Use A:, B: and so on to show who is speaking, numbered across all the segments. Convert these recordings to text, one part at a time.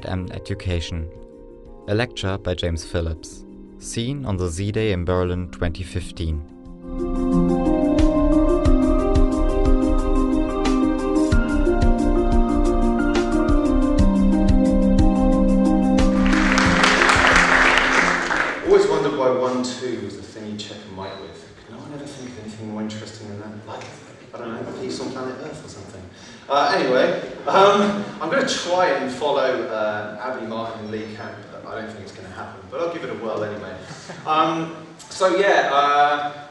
A: TZM Education. A lecture by James Phillips, seen on the Z-Day in Berlin 2015.
B: Always wondered why 1-2 was the thing you check a mic with. Could no one ever think of anything more interesting than that? Like, I don't know, peace on planet Earth or something. Anyway, I'm going to try and follow Abby Martin and Lee Camp. I don't think it's going to happen, but I'll give it a whirl anyway.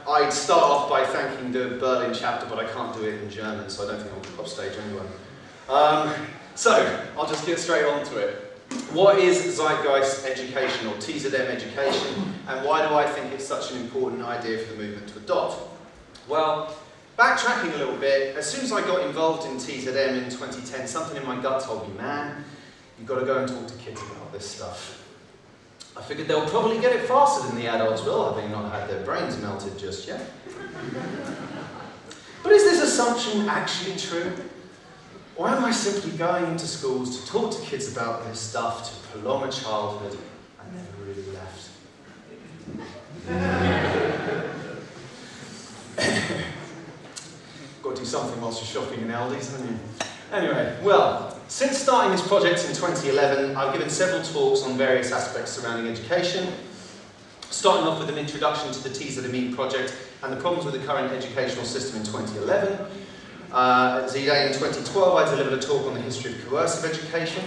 B: I'd start off by thanking the Berlin chapter, but I can't do it in German, so I don't think I'll come off stage anyway. So, I'll just get straight on to it. What is Zeitgeist Education, or TZM Education, and why do I think it's such an important idea for the movement to adopt? Well, backtracking a little bit, as soon as I got involved in TZM in 2010, something in my gut told me, man, you've got to go and talk to kids about this stuff. I figured they'll probably get it faster than the adults will, having not had their brains melted just yet. But is this assumption actually true? Or am I simply going into schools to talk to kids about this stuff to prolong a childhood I never really left? Got to do something whilst you're shopping in Aldi's, haven't you? Anyway, well, since starting this project in 2011, I've given several talks on various aspects surrounding education, starting off with an introduction to the TZM project and the problems with the current educational system in 2011. At Z-Day in 2012, I delivered a talk on the history of coercive education.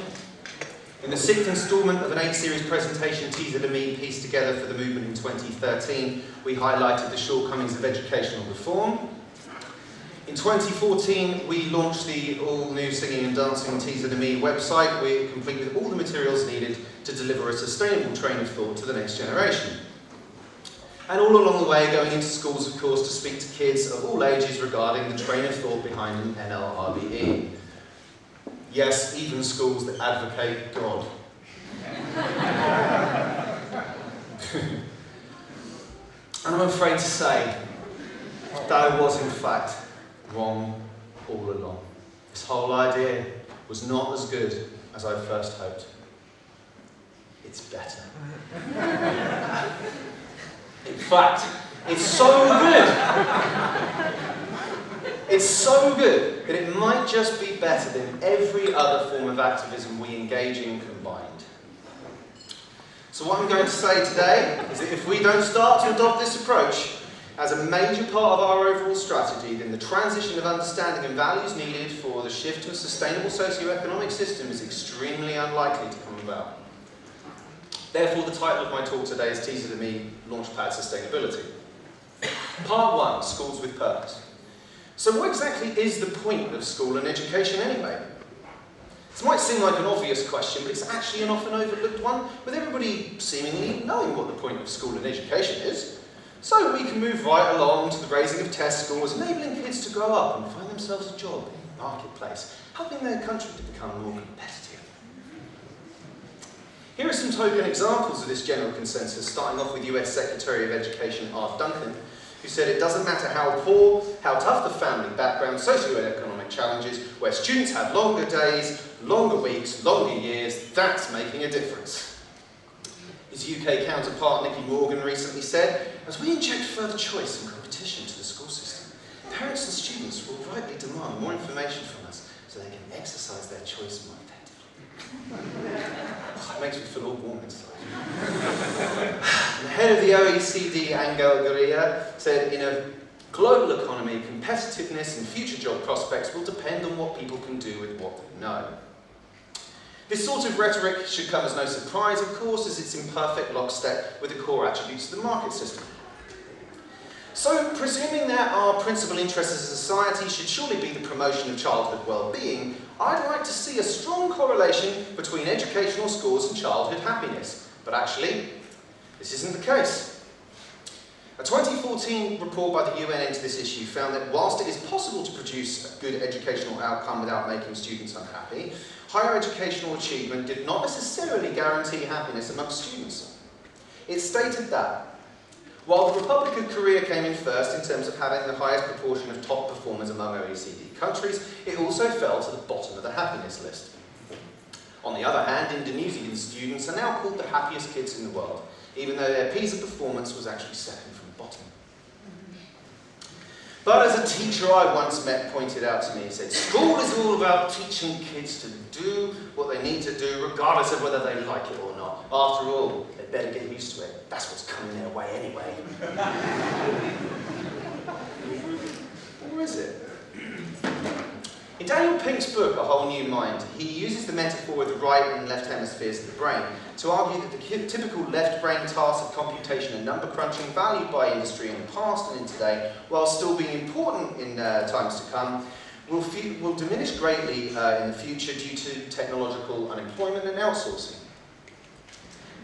B: In the 6th instalment of an 8-series presentation TZM pieced together for the movement in 2013, we highlighted the shortcomings of educational reform. In 2014, we launched the all-new Singing and Dancing TZM website. We're complete with all the materials needed to deliver a sustainable train of thought to the next generation. And all along the way, going into schools, of course, to speak to kids of all ages regarding the train of thought behind an NLRBE. Yes, even schools that advocate God. And I'm afraid to say that I was, in fact, wrong all along. This whole idea was not as good as I first hoped. It's better. In fact, it's so good. It's so good that it might just be better than every other form of activism we engage in combined. So what I'm going to say today is that if we don't start to adopt this approach as a major part of our overall strategy, then the transition of understanding and values needed for the shift to a sustainable socio-economic system is extremely unlikely to come about. Therefore, the title of my talk today is TZM Launchpad Sustainability. Part 1, Schools with Purpose. So what exactly is the point of school and education anyway? This might seem like an obvious question, but it's actually an often overlooked one, with everybody seemingly knowing what the point of school and education is. So we can move right along to the raising of test scores, enabling kids to grow up and find themselves a job in the marketplace, helping their country to become more competitive. Here are some token examples of this general consensus, starting off with US Secretary of Education Art Duncan, who said it doesn't matter how poor, how tough the family background, socio-economic challenges, where students have longer days, longer weeks, longer years, that's making a difference. His UK counterpart Nicky Morgan recently said, as we inject further choice and competition to the school system, parents and students will rightly demand more information from us so they can exercise their choice more effectively. It makes me feel all warm inside. The head of the OECD, Angel Gurria, said, in a global economy, competitiveness and future job prospects will depend on what people can do with what they know. This sort of rhetoric should come as no surprise, of course, as it's in perfect lockstep with the core attributes of the market system. So, presuming that our principal interest as a society should surely be the promotion of childhood well-being, I'd like to see a strong correlation between educational scores and childhood happiness. But actually, this isn't the case. A 2014 report by the UN into this issue found that whilst it is possible to produce a good educational outcome without making students unhappy, higher educational achievement did not necessarily guarantee happiness amongst students. It stated that while the Republic of Korea came in first in terms of having the highest proportion of top performers among OECD countries, it also fell to the bottom of the happiness list. On the other hand, Indonesian students are now called the happiest kids in the world, even though their PISA performance was actually second from the bottom. But as a teacher I once met pointed out to me, he said, school is all about teaching kids to do what they need to do, regardless of whether they like it or not. After all, they better get used to it. That's what's coming their way anyway. Or is it? In Daniel Pink's book, A Whole New Mind, he uses the metaphor of the right and left hemispheres of the brain to argue that the typical left brain tasks of computation and number crunching, valued by industry in the past and in today, while still being important in times to come, will diminish greatly in the future due to technological unemployment and outsourcing.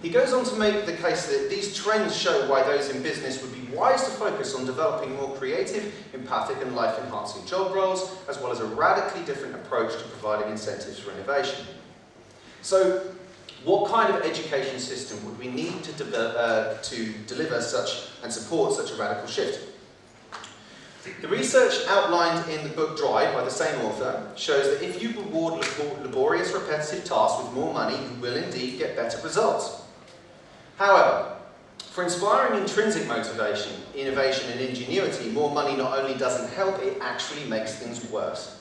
B: He goes on to make the case that these trends show why those in business would be wise to focus on developing more creative, empathic and life-enhancing job roles, as well as a radically different approach to providing incentives for innovation. So, what kind of education system would we need to deliver such and support such a radical shift? The research outlined in the book Drive by the same author shows that if you reward laborious, repetitive tasks with more money, you will indeed get better results. However, for inspiring intrinsic motivation, innovation and ingenuity, more money not only doesn't help, it actually makes things worse.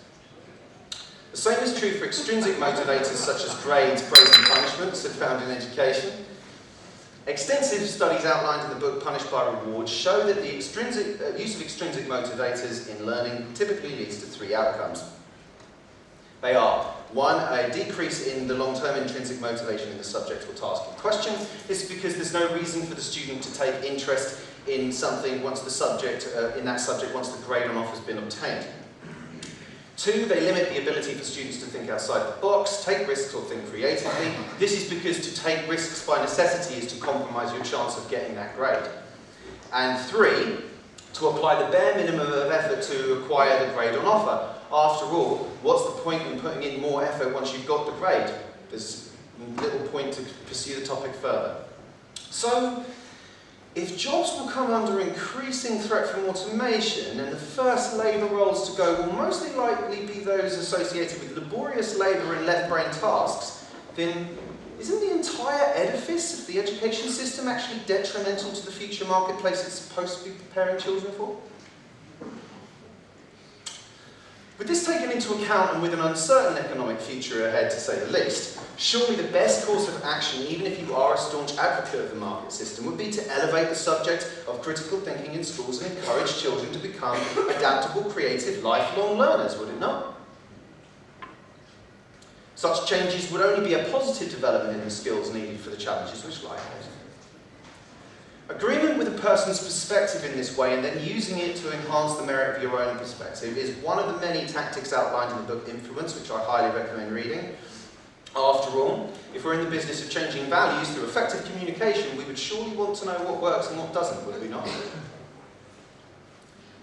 B: The same is true for extrinsic motivators such as grades, praise and punishments that found in education. Extensive studies outlined in the book Punished by Rewards show that the use of extrinsic motivators in learning typically leads to three outcomes. They are: one, a decrease in the long-term intrinsic motivation in the subject or task in question. This is because there's no reason for the student to take interest in something once the subject, once the grade on offer has been obtained. Two, they limit the ability for students to think outside the box, take risks or think creatively. This is because to take risks by necessity is to compromise your chance of getting that grade. And three, to apply the bare minimum of effort to acquire the grade on offer. After all, what's the point in putting in more effort once you've got the grade? There's little point to pursue the topic further. So, if jobs will come under increasing threat from automation, and the first labour roles to go will mostly likely be those associated with laborious labour and left-brain tasks, then isn't the entire edifice of the education system actually detrimental to the future marketplace it's supposed to be preparing children for? With this taken into account and with an uncertain economic future ahead, to say the least, surely the best course of action, even if you are a staunch advocate of the market system, would be to elevate the subject of critical thinking in schools and encourage children to become adaptable, creative, lifelong learners, would it not? Such changes would only be a positive development in the skills needed for the challenges which lie ahead. Agreement with a person's perspective in this way and then using it to enhance the merit of your own perspective is one of the many tactics outlined in the book Influence, which I highly recommend reading. After all, if we're in the business of changing values through effective communication, we would surely want to know what works and what doesn't, would we not?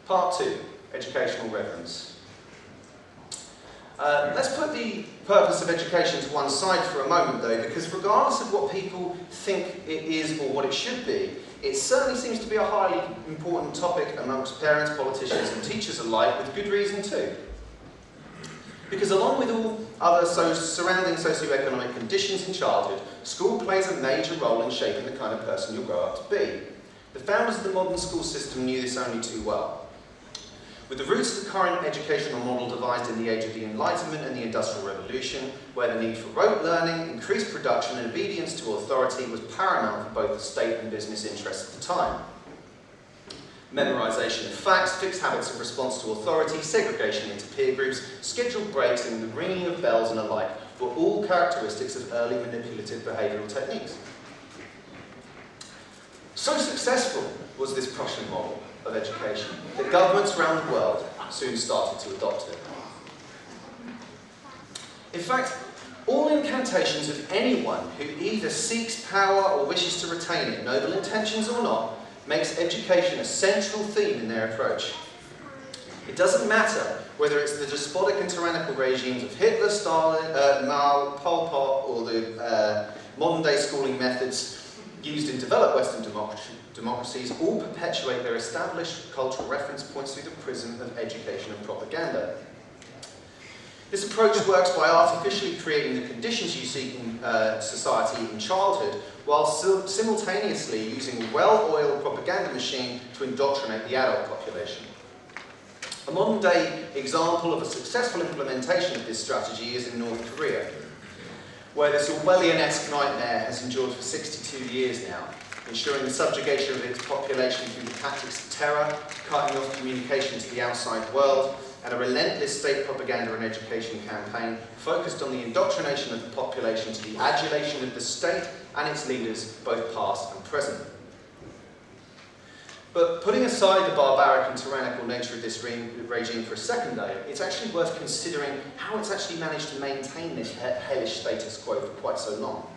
B: Part 2, educational reverence. Let's put the purpose of education to one side for a moment though, because regardless of what people think it is or what it should be, it certainly seems to be a highly important topic amongst parents, politicians and teachers alike, with good reason too. Because along with all other surrounding socioeconomic conditions in childhood, school plays a major role in shaping the kind of person you'll grow up to be. The founders of the modern school system knew this only too well. With the roots of the current educational model devised in the age of the Enlightenment and the Industrial Revolution, where the need for rote learning, increased production and obedience to authority was paramount for both the state and business interests at the time. Memorization of facts, fixed habits of response to authority, segregation into peer groups, scheduled breaks and the ringing of bells and the like were all characteristics of early manipulative behavioural techniques. So successful was this Prussian model of education that governments around the world soon started to adopt it. In fact, all incantations of anyone who either seeks power or wishes to retain it, noble intentions or not, makes education a central theme in their approach. It doesn't matter whether it's the despotic and tyrannical regimes of Hitler, Stalin, Mao, Pol Pot, or the modern-day schooling methods used in developed Western democracies, all perpetuate their established cultural reference points through the prism of education and propaganda. This approach works by artificially creating the conditions you seek in society in childhood, while simultaneously using a well-oiled propaganda machine to indoctrinate the adult population. A modern-day example of a successful implementation of this strategy is in North Korea, where this Orwellian-esque nightmare has endured for 62 years now, ensuring the subjugation of its population through the tactics of terror, cutting off communication to the outside world, and a relentless state propaganda and education campaign focused on the indoctrination of the population to the adulation of the state and its leaders, both past and present. But putting aside the barbaric and tyrannical nature of this regime for a second though, it's actually worth considering how it's actually managed to maintain this hellish status quo for quite so long.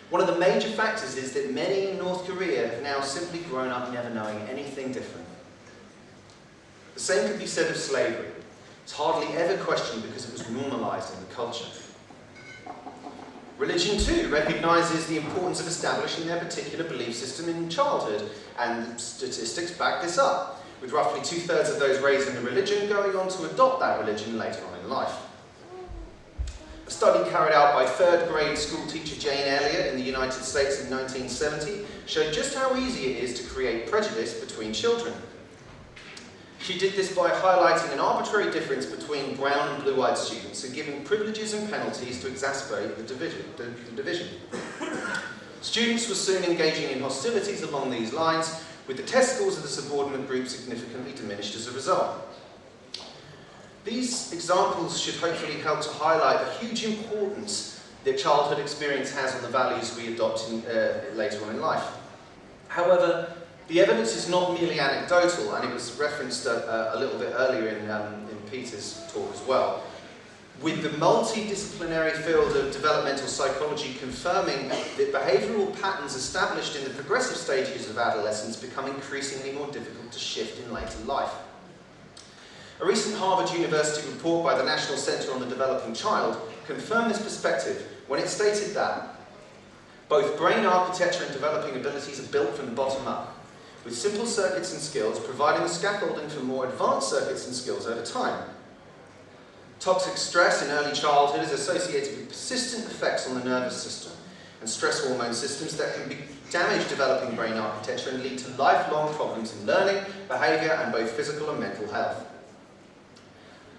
B: One of the major factors is that many in North Korea have now simply grown up never knowing anything different. The same could be said of slavery. It's hardly ever questioned because it was normalised in the culture. Religion too recognises the importance of establishing their particular belief system in childhood, and statistics back this up, with roughly 2/3 of those raised in a religion going on to adopt that religion later on in life. A study carried out by third-grade school teacher Jane Elliott in the United States in 1970 showed just how easy it is to create prejudice between children. She did this by highlighting an arbitrary difference between brown and blue-eyed students and giving privileges and penalties to exacerbate the division. Students were soon engaging in hostilities along these lines, with the test scores of the subordinate group significantly diminished as a result. These examples should hopefully help to highlight the huge importance that childhood experience has on the values we adopt later on in life. However, the evidence is not merely anecdotal, and it was referenced a little bit earlier in Peter's talk as well, with the multidisciplinary field of developmental psychology confirming that behavioural patterns established in the progressive stages of adolescence become increasingly more difficult to shift in later life. A recent Harvard University report by the National Centre on the Developing Child confirmed this perspective when it stated that both brain architecture and developing abilities are built from the bottom up, with simple circuits and skills providing the scaffolding for more advanced circuits and skills over time. Toxic stress in early childhood is associated with persistent effects on the nervous system and stress hormone systems that can damage developing brain architecture and lead to lifelong problems in learning, behaviour, and both physical and mental health.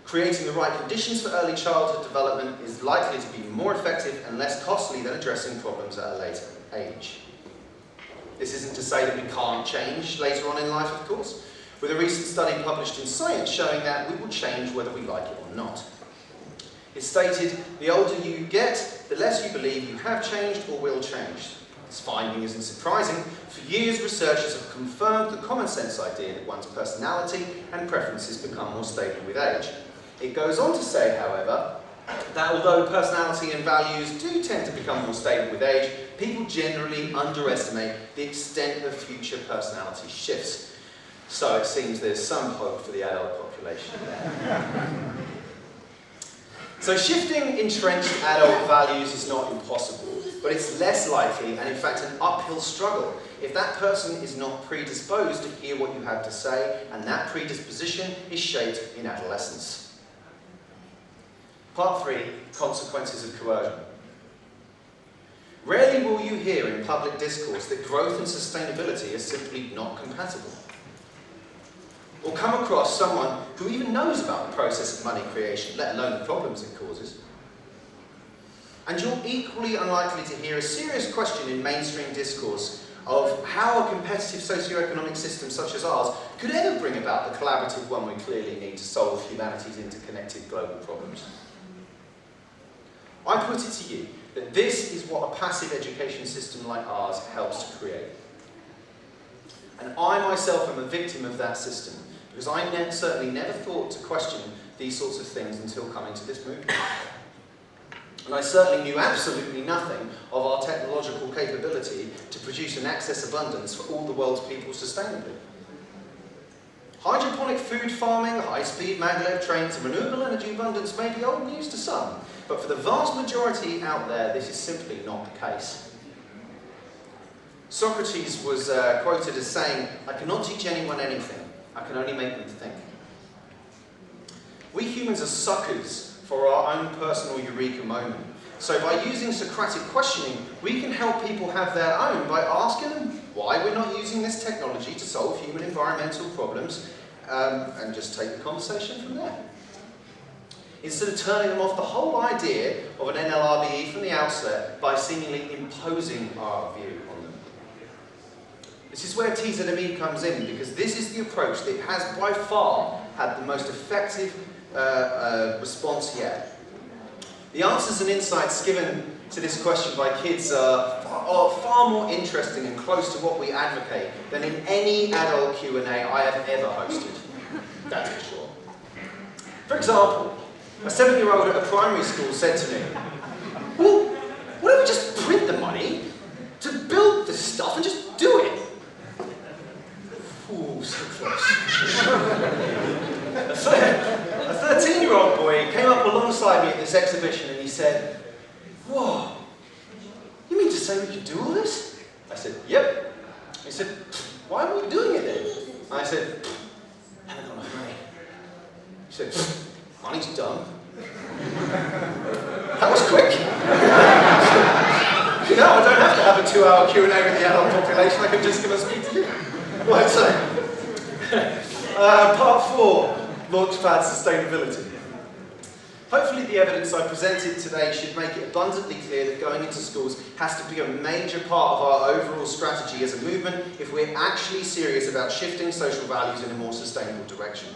B: Creating the right conditions for early childhood development is likely to be more effective and less costly than addressing problems at a later age. This isn't to say that we can't change later on in life, of course, with a recent study published in Science showing that we will change whether we like it or not. It stated, the older you get, the less you believe you have changed or will change. This finding isn't surprising. For years, researchers have confirmed the common sense idea that one's personality and preferences become more stable with age. It goes on to say, however, that although personality and values do tend to become more stable with age, people generally underestimate the extent of future personality shifts. So it seems there's some hope for the adult population there. So shifting entrenched adult values is not impossible, but it's less likely and in fact an uphill struggle if that person is not predisposed to hear what you have to say, and that predisposition is shaped in adolescence. Part 3, consequences of coercion. Rarely will you hear in public discourse that growth and sustainability are simply not compatible. Or come across someone who even knows about the process of money creation, let alone the problems it causes. And you're equally unlikely to hear a serious question in mainstream discourse of how a competitive socio-economic system such as ours could ever bring about the collaborative one we clearly need to solve humanity's interconnected global problems. I put it to you that this is what a passive education system like ours helps to create. And I myself am a victim of that system, because I certainly never thought to question these sorts of things until coming to this movement. And I certainly knew absolutely nothing of our technological capability to produce and access abundance for all the world's people sustainably. Hydroponic food farming, high-speed maglev trains, and renewable energy abundance may be old news to some, but for the vast majority out there, this is simply not the case. Socrates was quoted as saying, "I cannot teach anyone anything, I can only make them think." We humans are suckers for our own personal eureka moment. So by using Socratic questioning, we can help people have their own by asking them why we're not using this technology to solve human environmental problems, and just take the conversation from there. Instead of turning them off the whole idea of an NLRBE from the outset by seemingly imposing our view on them. This is where TZME comes in, because this is the approach that has by far had the most effective response yet. The answers and insights given to this question by kids are far more interesting and close to what we advocate than in any adult Q&A I have ever hosted. That's for sure. For example, a 7-year-old at a primary school said to me, well, why don't we just print the money to build this stuff and just do it? Ooh, so close. A 13-year-old boy came up alongside me at this exhibition and he said, whoa, you mean to say we can do all this? I said, yep. He said, why are we doing it then? I said, I haven't got enough money. He said, money's dumb. That was quick. You know, I don't have to have a 2-hour Q&A with the adult population, I can just come and speak to you. Right, so, part 4, Launchpad Sustainability. Hopefully the evidence I presented today should make it abundantly clear that going into schools has to be a major part of our overall strategy as a movement if we're actually serious about shifting social values in a more sustainable direction.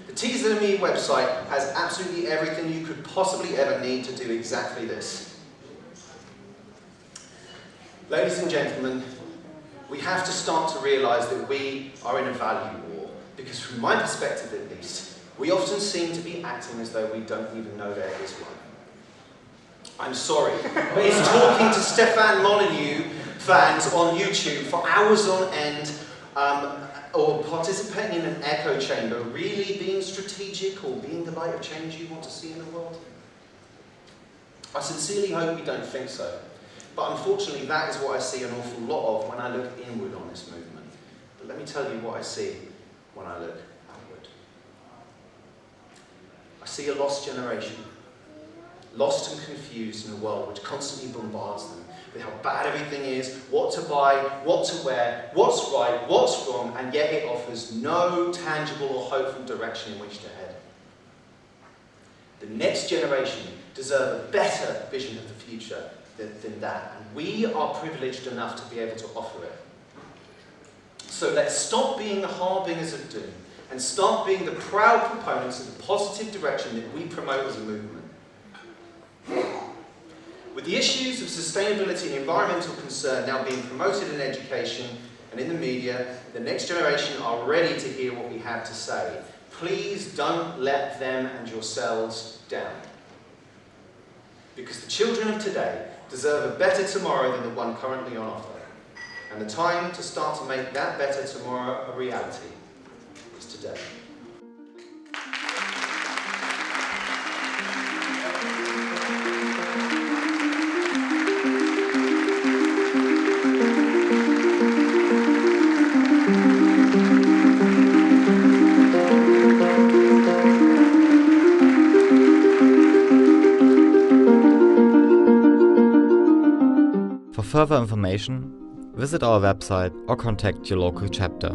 B: The TZME website has absolutely everything you could possibly ever need to do exactly this. Ladies and gentlemen, we have to start to realise that we are in a value war, because from my perspective at least, we often seem to be acting as though we don't even know there is one. I'm sorry, but is talking to Stefan Molyneux fans on YouTube for hours on end, or participating in an echo chamber, really being strategic or being the light of change you want to see in the world? I sincerely hope you don't think so. But unfortunately, that is what I see an awful lot of when I look inward on this movement. But let me tell you what I see when I look outward. I see a lost generation, lost and confused in a world which constantly bombards them with how bad everything is, what to buy, what to wear, what's right, what's wrong, and yet it offers no tangible or hopeful direction in which to head. The next generation deserve a better vision of the future than that, and we are privileged enough to be able to offer it. So let's stop being the harbingers of doom and start being the proud proponents of the positive direction that we promote as a movement. With the issues of sustainability and environmental concern now being promoted in education and in the media, the next generation are ready to hear what we have to say. Please don't let them and yourselves down. Because the children of today deserve a better tomorrow than the one currently on offer. And the time to start to make that better tomorrow a reality is today.
A: For further information, visit our website or contact your local chapter.